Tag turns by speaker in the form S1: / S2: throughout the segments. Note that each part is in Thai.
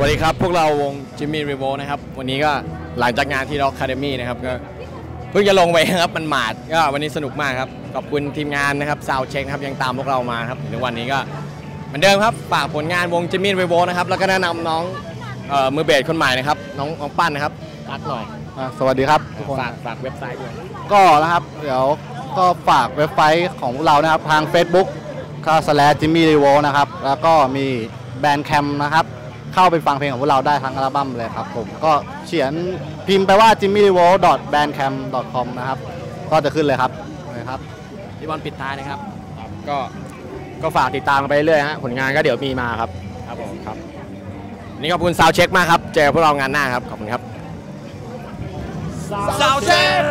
S1: วัสดีครับพวกเราวงจิมมี่รีโวนะครับวันนี้ก็หลังจากงานที่ร็อกคาเดมี่นะครับก็เพิ่งจะลงไปครับมันหมาดก็วันนี้สนุกมากครับขอบคุณทีมงานนะครับซาวด์เช็คครับยังตามพวกเรามาครับถึงวันนี้ก็เหมือนเดิมครับฝากผลงานวงจิมมี่รีโวนะครับแล้วก็แนะนำน้องมือเบสคนใหม่นะครับน้องปั้นนะครับตักหน่อย
S2: สวัสดีครับทุกคน
S1: ฝากเว็บไซต์ด้วย
S2: ก็นะครับเดี๋ยวก็ฝากเว็บไซต์ของเรานะครับทาง Facebook ก็/JimmyRevo นะครับแล้วก็มีแบนด์แคมนะครับเข้าไปฟังเพลงของพวกเราได้ทั้งอัลบั้มเลยครับผมก็เขียนพิมพ์ไปว่า jimmyrevo.bandcamp.com นะครับก็จะขึ้นเลยครับนะครับ
S1: พี่บอลปิดท้ายนะครับก็ฝากติดตามไปเรื่อยฮะผลงานก็เดี๋ยวมีมาครับครับผมครับนี่ขอบคุณซาวด์เช็คมากครับเจอพวกเรางานหน้าครับขอบคุณครับซาวด์เช็ค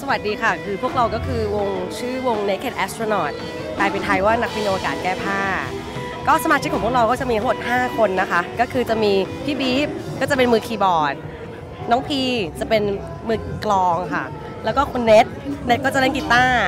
S3: สวัสดีค่ะคือพวกเราก็คือวงชื่อวง Naked Astronaut แปลเป็นไทยว่านักบินอวกาศแก้ผ้าก็สมาชิกของพวกเราก็จะมีทั้งหมด5คนนะคะก็คือจะมีพี่บีฟก็จะเป็นมือคีย์บอร์ดน้องพีจะเป็นมือกลองค่ะแล้วก็คุณเน็ตก็จะเล่นกีตาร์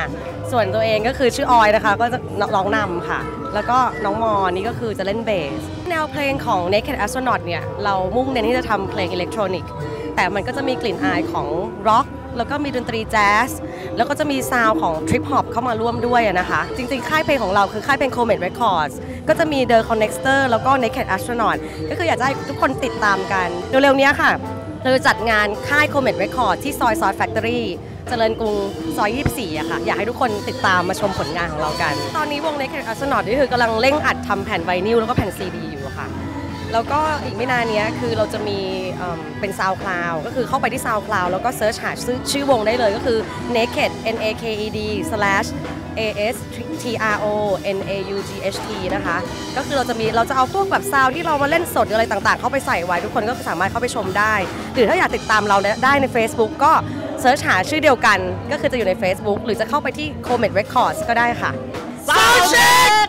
S3: ส่วนตัวเองก็คือชื่อออยนะคะก็จะร้องนำค่ะแล้วก็น้องมอนี่ก็คือจะเล่นเบสแนวเพลงของ Naked Astronaut เนี่ยเรามุ่งเน้นที่จะทำเพลงอิเล็กทรอนิกส์แต่มันก็จะมีกลิ่นอายของร็อกแล้วก็มีดนตรีแจ๊สแล้วก็จะมีซาวด์ของทริปฮอปเข้ามาร่วมด้วยนะคะจริงๆค่ายเพลงของเราคือค่ายเพลง Comet Records ก็จะมี The Connector แล้วก็ Naked Astronaut ก็คืออยากจะให้ทุกคนติดตามกันเร็วๆนี้ค่ะเราจะจัดงานค่าย Comet Records ที่ซอย Factory เจริญกรุงซอย24อะค่ะอยากให้ทุกคนติดตามมาชมผลงานของเรากันตอนนี้วง Naked Astronaut นี่คือกำลังเร่งอัดทำแผ่นไวนิลแล้วก็แผ่นซีดีอยู่ค่ะแล้วก็อีกไม่นานนี้คือเราจะมีเป็น SoundCloud ก็คือเข้าไปที่ SoundCloud แล้วก็เซิร์ชหาชื่อวงได้เลยก็คือ naked naked/astronaut นะคะก็คือเราจะเอาพวกแบบซาวที่เรามาเล่นสดอะไรต่างๆเข้าไปใส่ไว้ทุกคนก็สามารถเข้าไปชมได้หรือถ้าอยากติดตามเราได้ใน Facebook ก็เซิร์ชหาชื่อเดียวกันก็คือจะอยู่ใน Facebook หรือจะเข้าไปที่ Comet Records ก็ได้ค่ะ Soundcheck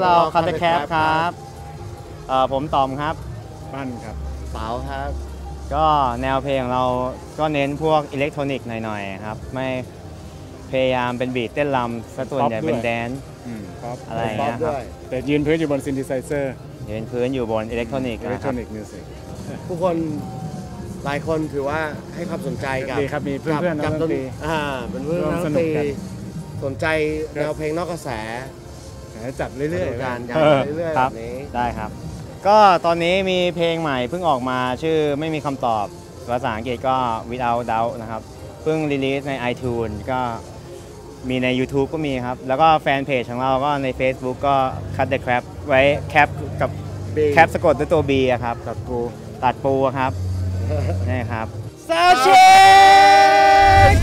S4: เราคาร์แคปครับผมตอมครับ
S5: ปั้นครับ
S2: เปล่าครับ
S4: ก็แนวเพลงของเราก็เน้นพวกอิเล็กทรอนิกส์หน่อยๆครับไม่พยายามเป็นบีทเต้นรำซะส่วนใหญ่เป็นแดนซ์
S5: ป๊อป
S4: อะไรอย่างเงี้ยครับ
S5: แต่ยืนพื้นอยู่บนซินธิไซเซอร์
S4: ยืนพื้นอยู่บนอิเล็กทรอนิกส์
S5: อิเล็ก
S4: นะ
S5: ท
S4: ค
S5: ร
S4: รั
S5: อบ นิกส์มิวสิก
S2: ผู้คนหลายคนถือว่าให้ความสนใจกับ
S5: ดีครับมีเพื่อนๆนักดนตรี
S2: เป็นเพื่อนนักด
S5: ส
S2: น
S5: นุ
S2: ต
S5: ก
S2: รี
S5: กัน
S2: สนใจแนวเพลงนอกกระแส
S5: จัดเรื่อยๆ
S2: การ
S5: ค
S2: ย้ายเรื่อยๆ
S4: ค
S2: แบ
S4: รับบ
S2: นี้
S4: ได้ครับ ก็ตอนนี้มีเพลงใหม่เพิ่งออกมาชื่อไม่มีคำตอบภาษาอังกฤษก็ without doubt นะครับเพิ่งรีลีสใน iTunes ก็มีใน YouTube ก็มีครับ แล้วก็แฟนเพจของเราก็ใน Facebook ก็ cut the crap ไว้แคปกับแคปสะกดด้วยตัว B อะครับตัดปูอะครับ นี่ครับ
S2: Sound check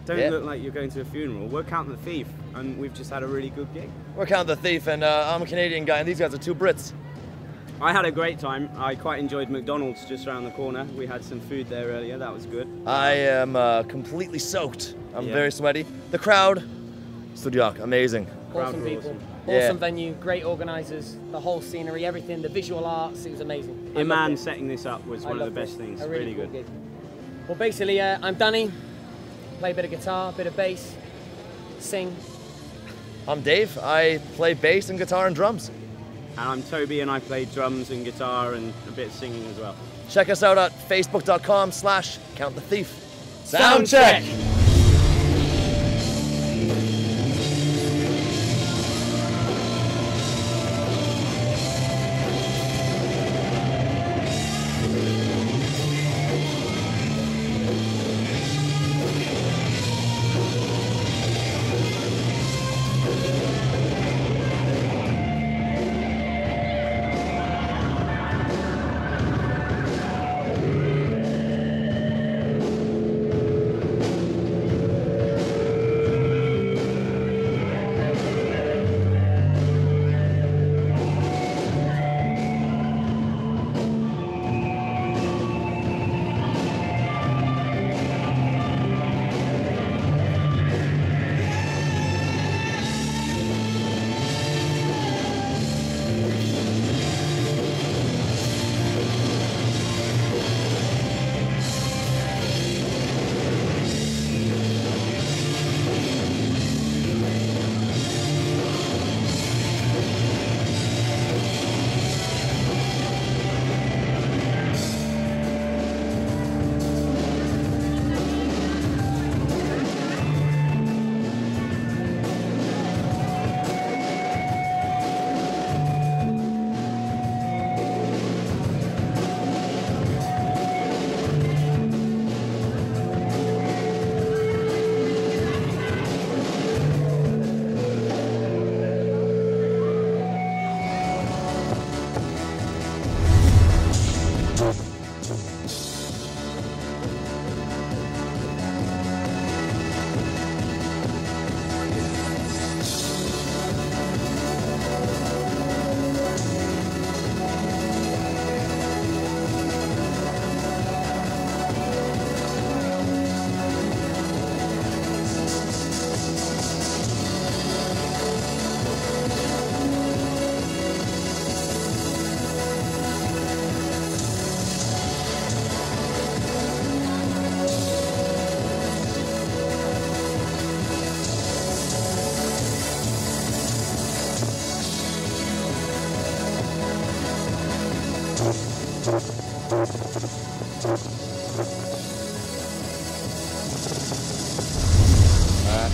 S6: Don't look like you're going to a funeral. We're Count the Thief, and we've just had a really good gig.
S7: We're Count the Thief, and I'm a Canadian guy, and these guys are two Brits.
S6: I had a great time. I quite enjoyed McDonald's just around the corner. We had some food there earlier. That was good.
S7: I am completely soaked. I'm
S6: Yeah.
S7: very sweaty. The crowd, Studiak, amazing.
S6: Crowd
S8: Awesome
S6: were
S8: people,
S6: awesome.
S8: awesome
S7: Yeah.
S8: venue, great organisers, the whole scenery, everything, the visual arts, it was amazing. I
S6: Iman
S8: loved it.
S6: setting this up was
S8: I
S6: one of the
S8: loved
S6: best
S8: it.
S6: things.
S8: A
S6: Really
S8: cool
S6: good.
S8: gig. Well, basically, I'm Danny, play a bit of guitar, a bit of bass, sing.
S7: I'm Dave. I play bass and guitar and drums.
S6: And I'm Toby, and I play drums and guitar and a bit of singing as well.
S7: Check us out at facebook.com/CountTheThief. Sound check!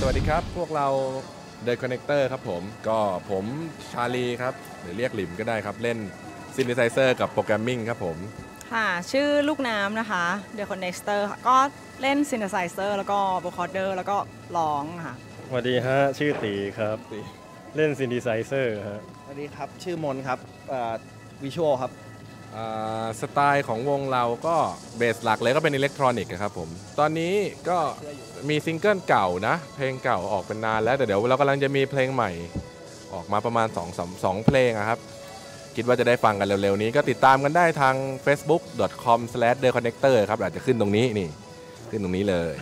S9: วัสดีครับพวกเรา The Connector ครับผมชาลีครับหรือเรียกหลิมก็ได้ครับเล่น Synthesizer กับโปรแกรมมิ่งครับผม
S10: ค่ะชื่อลูกน้ำนะคะ The Connector ค่ะก็เล่น Synthesizer แล้วก็ Vocoder แล้วก็ร้องค่ะ
S11: สวัสดีฮะชื่อตีครับเล่น Synthesizer ฮะ
S12: สวัสดีครับชื่อมนครับวิชวลครับ
S9: สไตล์ของวงเราก็เบสหลักเลยก็เป็นอิเล็กทรอนิกส์ครับผมตอนนี้ก็มีซิงเกิลเก่านะเพลงเก่าออกเป็นนานแล้วแต่เดี๋ยวเรากำลังจะมีเพลงใหม่ออกมาประมาณ2เพลงครับคิดว่าจะได้ฟังกันเร็วๆนี้ก็ติดตามกันได้ทาง facebook.com/theconnector ครับอาจจะขึ้นตรงนี้นี่ขึ้นตรงนี้เลย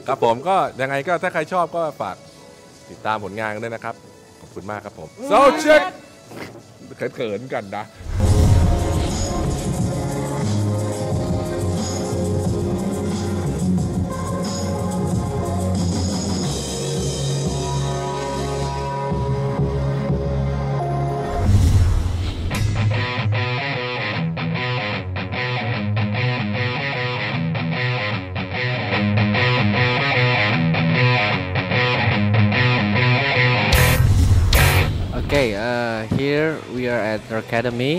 S9: ครับผมก็ยังไงก็ถ้าใครชอบก็ฝากติดตามผลงานกันด้วยนะครับขอบคุณมากครับผม Sound check เขินๆกันนะ
S13: Okay, here we are at the academy.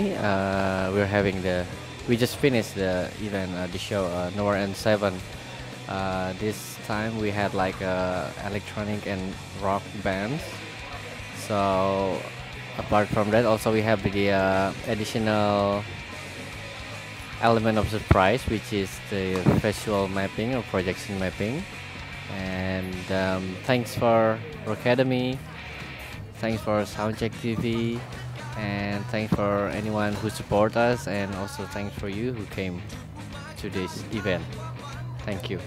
S13: We just finished the event, the show, Nowhere and 7. This time we had like electronic and rock bands. So apart from that, also we have the additional element of surprise, which is the visual mapping or projection mapping. And thanks for Academy. Thanks for Soundcheck TV, and thanks for anyone who support us, and also thanks for you who came to this event. Thank you.